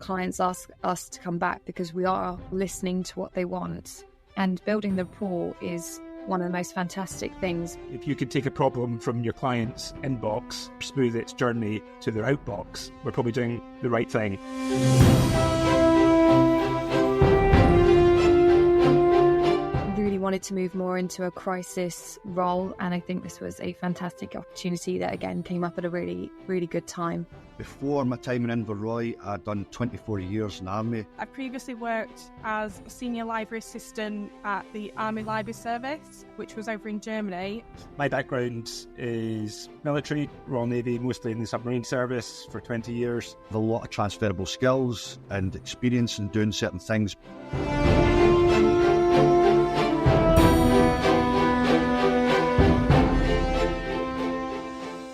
clients ask us to come back because we are listening to what they want. And building the rapport is one of the most fantastic things. If you could take a problem from your client's inbox, smooth its journey to their outbox, we're probably doing the right thing. Really wanted to move more into a crisis role, and I think this was a fantastic opportunity that again came up at a really, really good time. Before my time in Inverroy, I'd done 24 years in the Army. I previously worked as a senior library assistant at the Army Library Service, which was over in Germany. My background is military, Royal Navy, mostly in the Submarine service for 20 years. I have a lot of transferable skills and experience in doing certain things.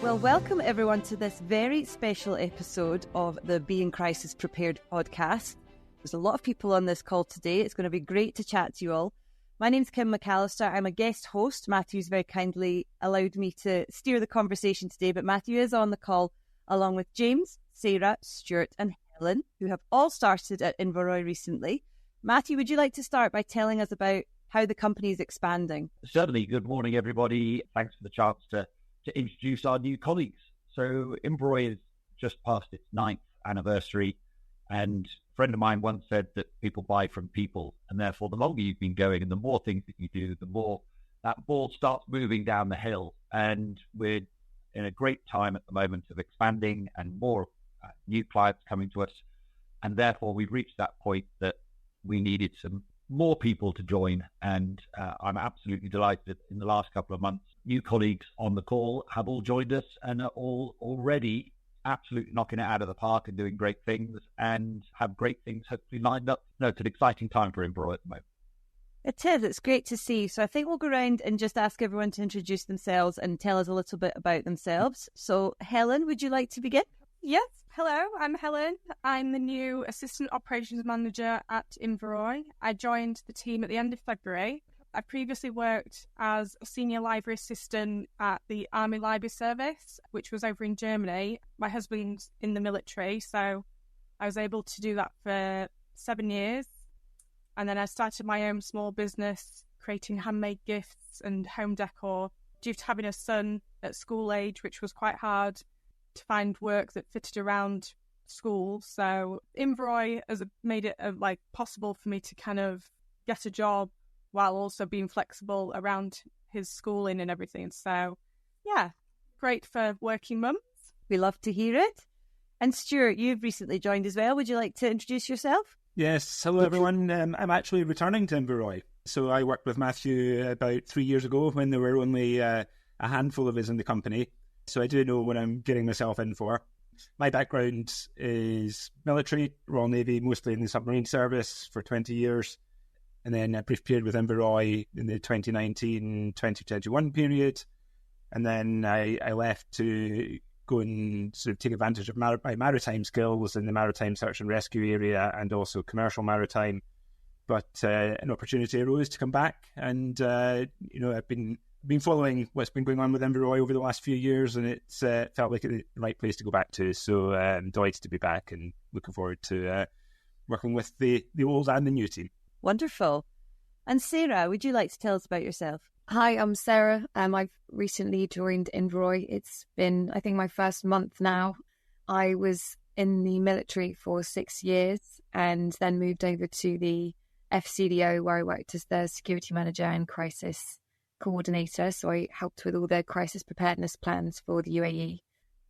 Well, welcome everyone to this very special episode of the Being Crisis Prepared podcast. There's a lot of people on this call today. It's going to be great to chat to you all. My name's Kim McAllister. I'm a guest host. Matthew's very kindly allowed me to steer the conversation today, but Matthew is on the call along with James, Sarah, Stuart and Helen, who have all started at Inverroy recently. Matthew, would you like to start by telling us about how the company is expanding? Certainly. Good morning, everybody. Thanks for the chance to introduce our new colleagues. So Inverroy has just passed its 9th anniversary, and a friend of mine once said that people buy from people, and therefore the longer you've been going and the more things that you do, the more that ball starts moving down the hill. And we're in a great time at the moment of expanding and more new clients coming to us, and therefore we've reached that point that we needed some more people to join, and I'm absolutely delighted that in the last couple of months, new colleagues on the call have all joined us and are all already absolutely knocking it out of the park and doing great things and have great things hopefully lined up. No, it's an exciting time for Inverroy at the moment. It is. It's great to see. So I think we'll go around and just ask everyone to introduce themselves and tell us a little bit about themselves. So Helen, would you like to begin? Yes, hello, I'm Helen. I'm the new Assistant Operations Manager at Inverroy. I joined the team at the end of February. I previously worked as a senior library assistant at the Army Library Service, which was over in Germany. My husband's in the military, so I was able to do that for 7 years. And then I started my own small business, creating handmade gifts and home decor, due to having a son at school age, which was quite hard to find work that fitted around school. So Inverroy has made it possible for me to kind of get a job while also being flexible around his schooling and everything. So yeah, great for working mums. We love to hear it. And Stuart, you've recently joined as well. Would you like to introduce yourself? Yes, hello everyone. I'm actually returning to Inverroy. So I worked with Matthew about 3 years ago when there were only a handful of us in the company. So I do know what I'm getting myself in for. My background is military, Royal Navy, mostly in the Submarine service for 20 years. And then a brief period with Inverroy in the 2019-2021 period. And then I left to go and sort of take advantage of my maritime skills in the maritime search and rescue area and also commercial maritime. But an opportunity arose to come back, and I've been following what's been going on with Inverroy over the last few years, and it's felt like the right place to go back to. So I'm delighted to be back and looking forward to working with the old and the new team. Wonderful. And Sarah, would you like to tell us about yourself? Hi, I'm Sarah. I've recently joined Inverroy. It's been, I think, my first month now. I was in the military for 6 years and then moved over to the FCDO, where I worked as the security manager and crisis coordinator. So I helped with all the crisis preparedness plans for the UAE.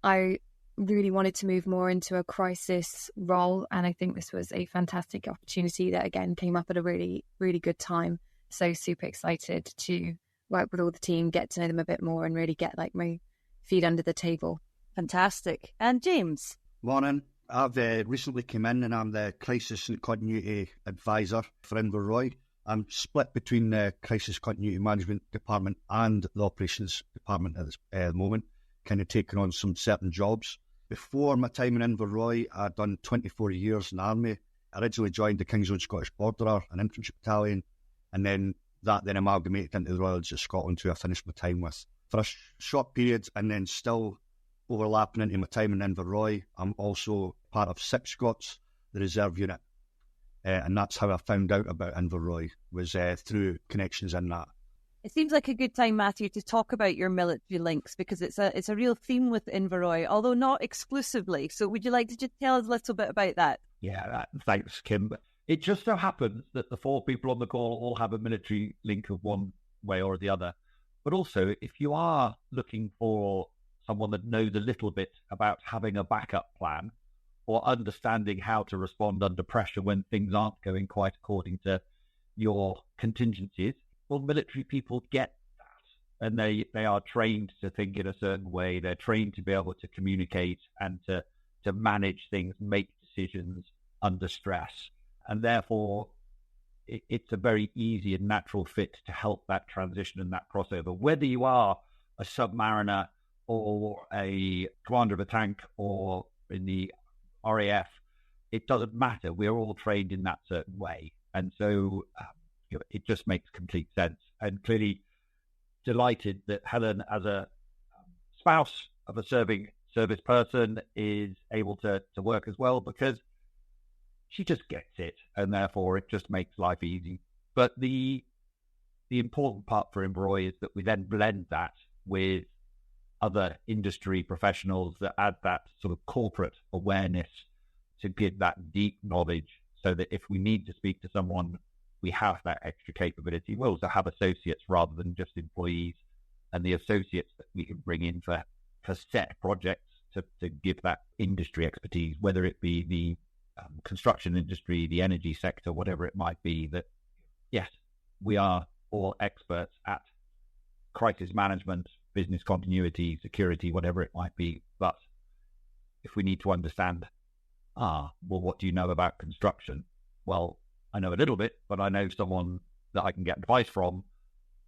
I really wanted to move more into a crisis role, and I think this was a fantastic opportunity that again came up at a really, really good time. So super excited to work with all the team, get to know them a bit more, and really get my feet under the table. Fantastic. And James? Morning. I've recently come in and I'm the Crisis and Continuity Advisor for Inverroy. I'm split between the Crisis Continuity Management Department and the Operations Department at the moment, kind of taking on some certain jobs. Before my time in Inverroy, I'd done 24 years in the Army. I originally joined the King's Own Scottish Borderer, an infantry battalion, and then amalgamated into the Royal Legion of Scotland, who I finished my time with for a short period, and then still overlapping into my time in Inverroy. I'm also part of 6 Scots, the reserve unit. And that's how I found out about Inverroy, was through connections in that. It seems like a good time, Matthew, to talk about your military links, because it's a real theme with Inverroy, although not exclusively. So would you like to just tell us a little bit about that? Yeah, thanks, Kim. It just so happens that the four people on the call all have a military link of one way or the other. But also, if you are looking for someone that knows a little bit about having a backup plan or understanding how to respond under pressure when things aren't going quite according to your contingencies, well, military people get that. And they are trained to think in a certain way. They're trained to be able to communicate and to manage things, make decisions under stress. And therefore, it's a very easy and natural fit to help that transition and that crossover. Whether you are a submariner or a commander of a tank or in the RAF, it doesn't matter. We're all trained in that certain way. And so it just makes complete sense. And clearly delighted that Helen, as a spouse of a serving service person, is able to work as well, because she just gets it, and therefore it just makes life easy. But the important part for Inverroy is that we then blend that with other industry professionals that add that sort of corporate awareness to give that deep knowledge, so that if we need to speak to someone, we have that extra capability. We also have associates rather than just employees, and the associates that we can bring in for set projects to give that industry expertise, whether it be the construction industry, the energy sector, whatever it might be. That, yes, we are all experts at crisis management, business continuity, security, whatever it might be. But if we need to understand, well, what do you know about construction? Well, I know a little bit, but I know someone that I can get advice from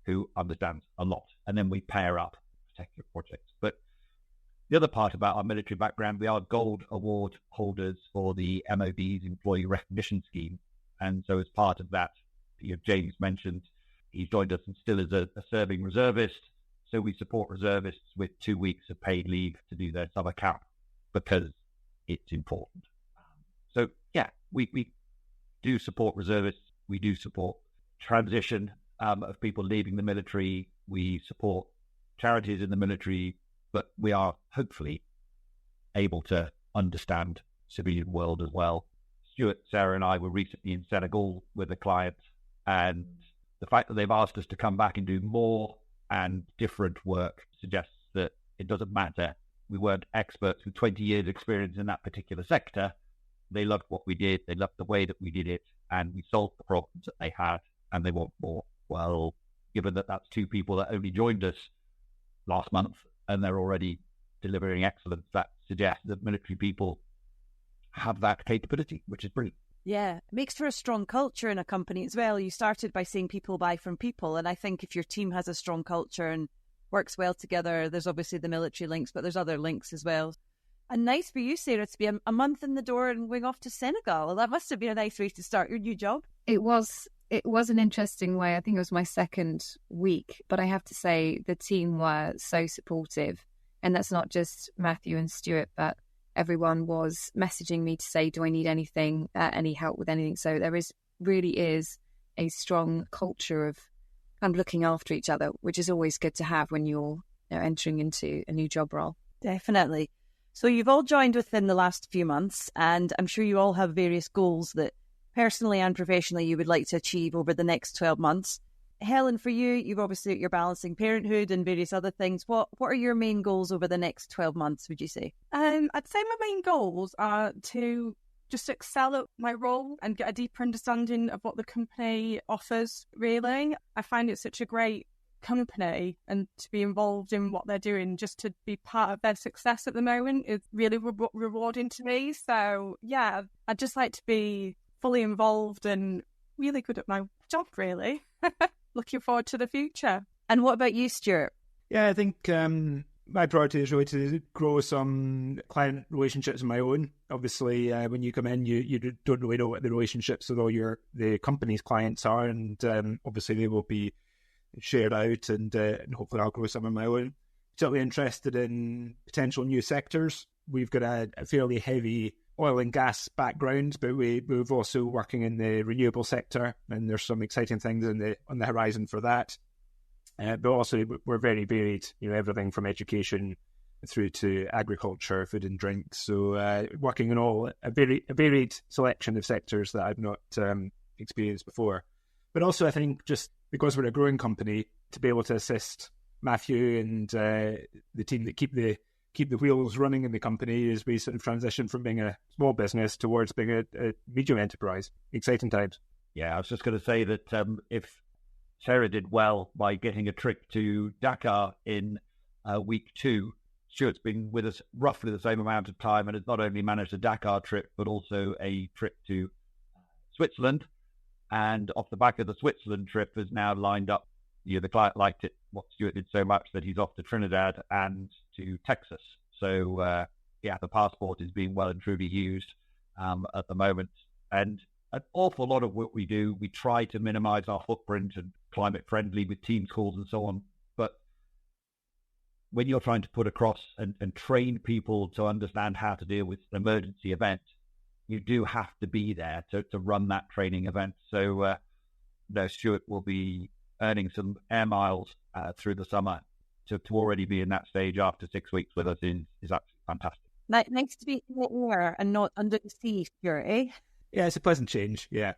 who understands a lot. And then we pair up particular projects. But the other part about our military background, we are Gold Award holders for the MOD's Employee Recognition Scheme. And so as part of that, James mentioned, he joined us and still is a serving reservist. So we support reservists with 2 weeks of paid leave to do their summer camp, because it's important. So yeah, we do support reservists. We do support transition of people leaving the military. We support charities in the military, but we are hopefully able to understand civilian world as well. Stuart, Sarah and I were recently in Senegal with a client, and the fact that they've asked us to come back and do more and different work suggests that it doesn't matter. We weren't experts with 20 years experience in that particular sector. They loved what we did. They loved the way that we did it, and we solved the problems that they had, and they want more. Well, given that that's two people that only joined us last month and they're already delivering excellence, that suggests that military people have that capability, which is brilliant. Yeah, it makes for a strong culture in a company as well. You started by saying people buy from people, and I think if your team has a strong culture and works well together, there's obviously the military links, but there's other links as well. And nice for you, Sarah, to be a month in the door and going off to Senegal. That must have been a nice way to start your new job. It was an interesting way. I think it was my second week, but I have to say the team were so supportive. And that's not just Matthew and Stuart, but everyone was messaging me to say, do I need anything, any help with anything? So there really is a strong culture of kind of looking after each other, which is always good to have when you're entering into a new job role. Definitely. So you've all joined within the last few months, and I'm sure you all have various goals that personally and professionally you would like to achieve over the next 12 months. Helen, for you, you're balancing parenthood and various other things. What are your main goals over the next 12 months, would you say? I'd say my main goals are to just excel at my role and get a deeper understanding of what the company offers, really. I find it such a great company, and to be involved in what they're doing, just to be part of their success at the moment, is really rewarding to me. So yeah, I'd just like to be fully involved and really good at my job, really. Looking forward to the future. And what about you, Stuart? Yeah, I think my priority is really to grow some client relationships of my own. Obviously, when you come in, you don't really know what the relationships with all the company's clients are, and obviously they will be shared out, and hopefully I'll grow some of my own. Certainly interested in potential new sectors. We've got a fairly heavy oil and gas background, but we're also working in the renewable sector, and there's some exciting things on the horizon for that. But also we're very varied, everything from education through to agriculture, food and drink. So working in a varied selection of sectors that I've not experienced before. But also I think just because we're a growing company, to be able to assist Matthew and the team that keep the wheels running in the company as we sort of transition from being a small business towards being a medium enterprise. Exciting times. Yeah, I was just going to say that if Sarah did well by getting a trip to Dakar in week 2, Stuart's been with us roughly the same amount of time and has not only managed a Dakar trip, but also a trip to Switzerland. And off the back of the Switzerland trip has now lined up, the client liked it, what Stuart did so much, that he's off to Trinidad and to Texas. So, the passport is being well and truly used at the moment. And an awful lot of what we do, we try to minimize our footprint and climate friendly with Teams calls and so on. But when you're trying to put across and train people to understand how to deal with an emergency event, you do have to be there to run that training event. So, Stuart will be earning some air miles through the summer to already be in that stage after 6 weeks with us is absolutely fantastic. Nice to be in the air and not under the sea, Stuart, eh? Yeah, it's a pleasant change. Yeah.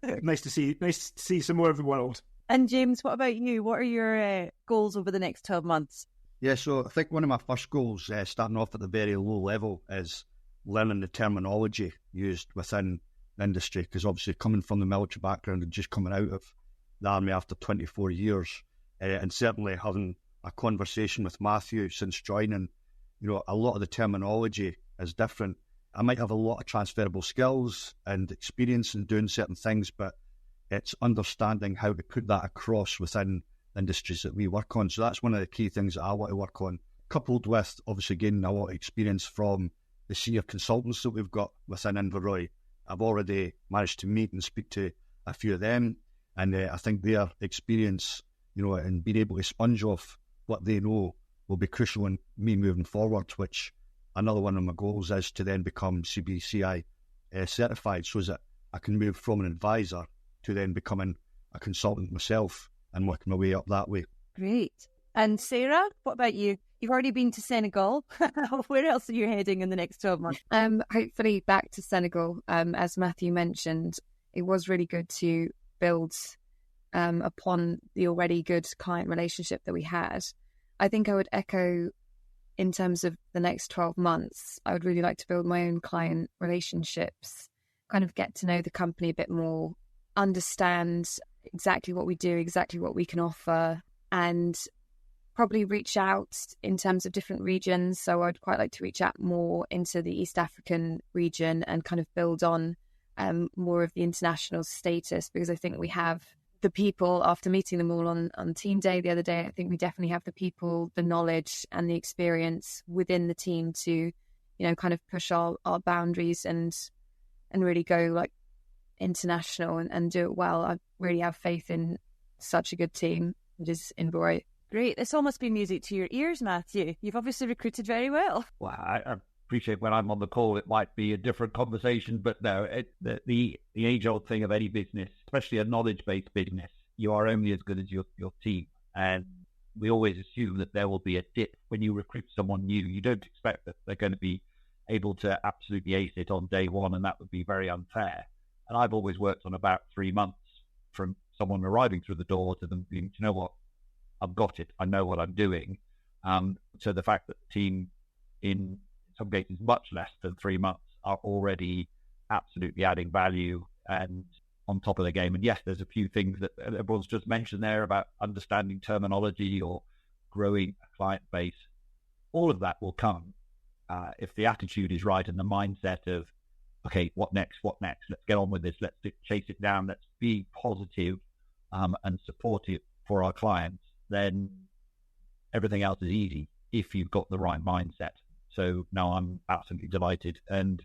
Nice to see some more of the world. And James, what about you? What are your goals over the next 12 months? Yeah, so I think one of my first goals, starting off at the very low level, is learning the terminology used within the industry, because obviously coming from the military background and just coming out of the army after 24 years, and certainly having a conversation with Matthew since joining, a lot of the terminology is different. I might have a lot of transferable skills and experience in doing certain things, but it's understanding how to put that across within industries that we work on. So that's one of the key things that I want to work on, coupled with obviously gaining a lot of experience from the senior consultants that we've got within Inverroy. I've already managed to meet and speak to a few of them, and I think their experience, and being able to sponge off what they know will be crucial in me moving forward, which another one of my goals is to then become CBCI certified, so that I can move from an advisor to then becoming a consultant myself and working my way up that way. Great. And Sarah, what about you? You've already been to Senegal. Where else are you heading in the next 12 months? Hopefully back to Senegal. As Matthew mentioned, it was really good to build upon the already good client relationship that we had. I think I would echo in terms of the next 12 months, I would really like to build my own client relationships, kind of get to know the company a bit more, understand exactly what we do, exactly what we can offer, and probably reach out in terms of different regions. So I'd quite like to reach out more into the East African region and kind of build on more of the international status, because I think we have the people, after meeting them all on team day the other day, I think we definitely have the people, the knowledge and the experience within the team to, kind of push our boundaries and really go like international and do it well. I really have faith in such a good team that is Inverroy. Great. This all must be music to your ears, Matthew. You've obviously recruited very well. Well, I appreciate when I'm on the call, it might be a different conversation, but no, the age-old thing of any business, especially a knowledge-based business, you are only as good as your team. And we always assume that there will be a dip when you recruit someone new. You don't expect that they're going to be able to absolutely ace it on day one, and that would be very unfair. And I've always worked on about 3 months from someone arriving through the door to them being, you know what, I've got it. I know what I'm doing. So the fact that the team in some cases much less than 3 months are already absolutely adding value and on top of the game. And yes, there's a few things that everyone's just mentioned there about understanding terminology or growing a client base. All of that will come if the attitude is right and the mindset of, okay, what next? Let's get on with this. Let's chase it down. Let's be positive and supportive for our clients. Then everything else is easy if you've got the right mindset. So no, I'm absolutely delighted. And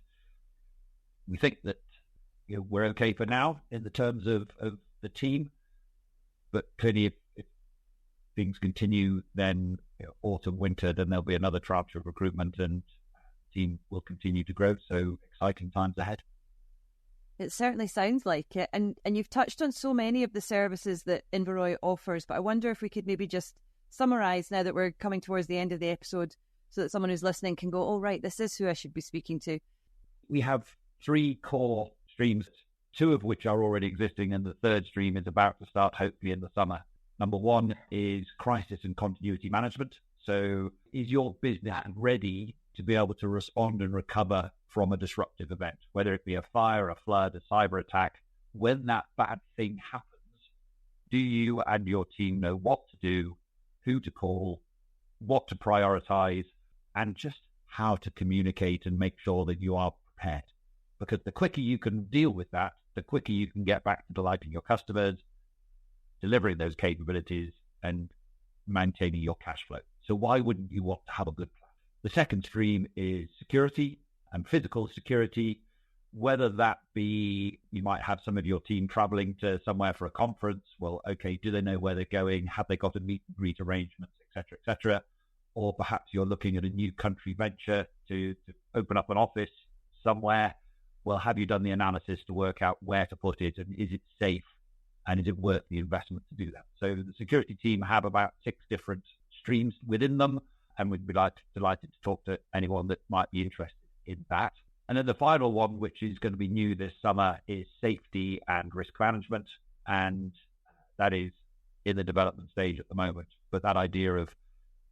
we think that we're okay for now in the terms of the team. But clearly if things continue, then autumn, winter, then there'll be another tranche of recruitment and team will continue to grow. So exciting times ahead. It certainly sounds like it. And you've touched on so many of the services that Inverroy offers, but I wonder if we could maybe just summarise now that we're coming towards the end of the episode so that someone who's listening can go, oh, right, this is who I should be speaking to. We have 3 core streams, 2 of which are already existing, and the third stream is about to start hopefully in the summer. Number 1 is crisis and continuity management. So is your business ready to be able to respond and recover from a disruptive event, whether it be a fire, a flood, a cyber attack? When that bad thing happens, do you and your team know what to do, who to call, what to prioritize, and just how to communicate and make sure that you are prepared? Because the quicker you can deal with that, the quicker you can get back to delighting your customers, delivering those capabilities, and maintaining your cash flow. So why wouldn't you want to have a good plan? The second stream is security and physical security, whether that be you might have some of your team traveling to somewhere for a conference. Well, okay, do they know where they're going? Have they got a meet and greet arrangements, et cetera, et cetera? Or perhaps you're looking at a new country venture to open up an office somewhere. Well, have you done the analysis to work out where to put it, and is it safe, and is it worth the investment to do that? So the security team have about 6 different streams within them, and we'd be delighted to talk to anyone that might be interested in that. And then the final one, which is going to be new this summer, is safety and risk management, and that is in the development stage at the moment. But that idea of,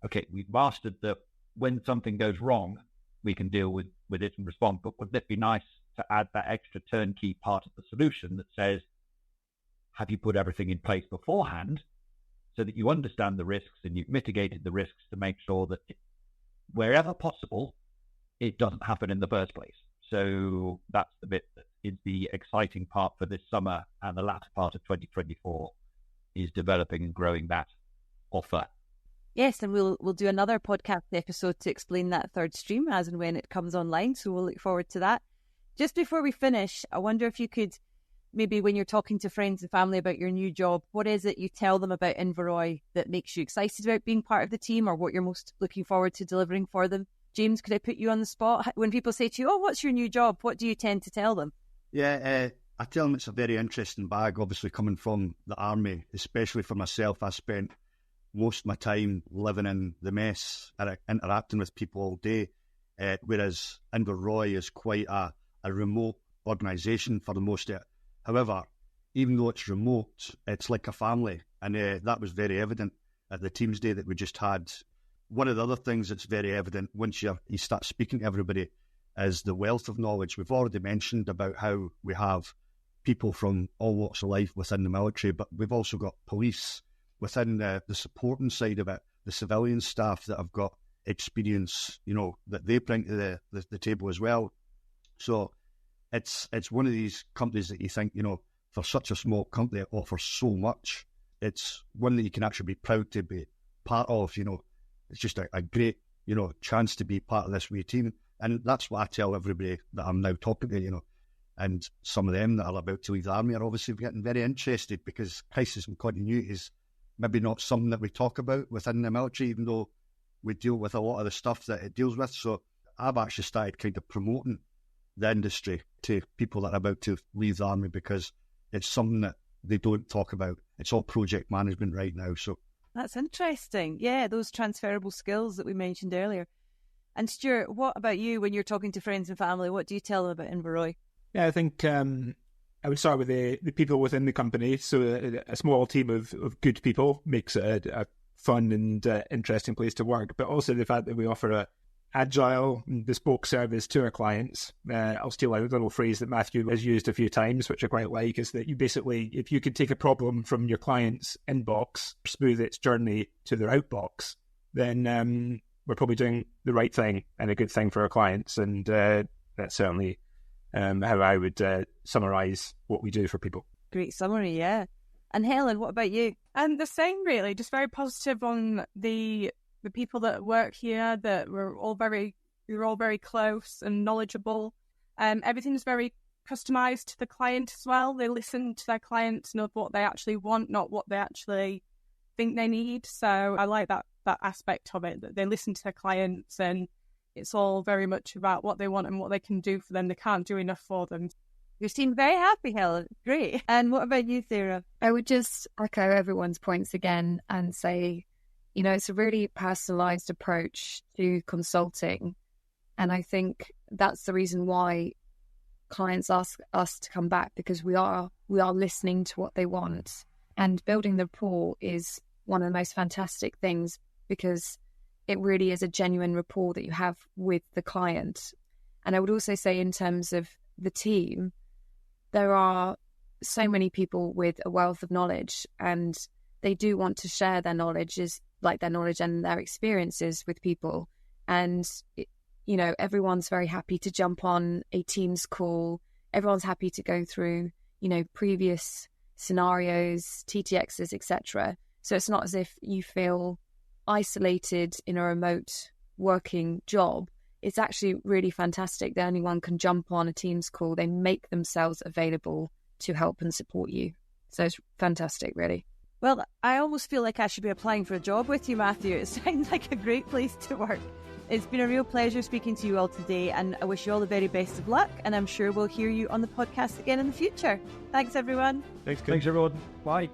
okay, we've mastered that when something goes wrong, we can deal with it and respond. But wouldn't it be nice to add that extra turnkey part of the solution that says, have you put everything in place beforehand so that you understand the risks and you've mitigated the risks to make sure that wherever possible, it doesn't happen in the first place? So that's the bit that is the exciting part for this summer, and the latter part of 2024 is developing and growing that offer. Yes, and we'll do another podcast episode to explain that third stream as and when it comes online. So we'll look forward to that. Just before we finish, I wonder if you could, maybe when you're talking to friends and family about your new job, what is it you tell them about Inverroy that makes you excited about being part of the team, or what you're most looking forward to delivering for them? James, could I put you on the spot? When people say to you, oh, what's your new job? What do you tend to tell them? Yeah, I tell them it's a very interesting bag, obviously coming from the Army, especially for myself. I spent most of my time living in the mess and interacting with people all day, whereas Inverroy is quite a remote organisation for the most of it. However, even though it's remote, it's like a family, and that was very evident at the Teams Day that we just had. One of the other things that's very evident once you start speaking to everybody is the wealth of knowledge. We've already mentioned about how we have people from all walks of life within the military, but we've also got police within the supporting side of it, the civilian staff that have got experience, that they bring to the table as well. So it's one of these companies that you think, for such a small company, it offers so much. It's one that you can actually be proud to be part of. It's just a great, chance to be part of this wee team. And that's what I tell everybody that I'm now talking to, and some of them that are about to leave the Army are obviously getting very interested, because crisis and continuity is maybe not something that we talk about within the military, even though we deal with a lot of the stuff that it deals with. So I've actually started kind of promoting the industry to people that are about to leave the Army, because it's something that they don't talk about. It's all project management right now. So that's interesting. Yeah, those transferable skills that we mentioned earlier. And Stuart, what about you when you're talking to friends and family? What do you tell them about Inverroy? Yeah, I think I would start with the people within the company. So a small team of good people makes it a fun and interesting place to work, but also the fact that we offer a agile and bespoke service to our clients. I'll steal a little phrase that Matthew has used a few times, which I quite like, is that you basically, if you could take a problem from your client's inbox, smooth its journey to their outbox, then we're probably doing the right thing and a good thing for our clients. And that's certainly how I would summarise what we do for people. Great summary, yeah. And Helen, what about you? And the same, really, just very positive on the people that work here, that we're all very close and knowledgeable. Everything's very customized to the client as well. They listen to their clients, know what they actually want, not what they actually think they need. So I like that aspect of it, that they listen to their clients and It's all very much about what they want and what they can do for them. They can't do enough for them. You seem very happy, Helen. Great. And what about you, Sarah? I would just echo everyone's points again and say, it's a really personalised approach to consulting. And I think that's the reason why clients ask us to come back, because we are listening to what they want. And building the rapport is one of the most fantastic things, because it really is a genuine rapport that you have with the client. And I would also say, in terms of the team, there are so many people with a wealth of knowledge, and they do want to share their knowledge, their knowledge and their experiences with people. And, everyone's very happy to jump on a Teams call. Everyone's happy to go through, previous scenarios, TTXs, etc. So it's not as if you feel isolated in a remote working job. It's actually really fantastic that anyone can jump on a Teams call. They make themselves available to help and support you. So it's fantastic, really. Well, I almost feel like I should be applying for a job with you, Matthew. It sounds like a great place to work. It's been a real pleasure speaking to you all today, and I wish you all the very best of luck, and I'm sure we'll hear you on the podcast again in the future. Thanks, everyone. Thanks, everyone. Bye.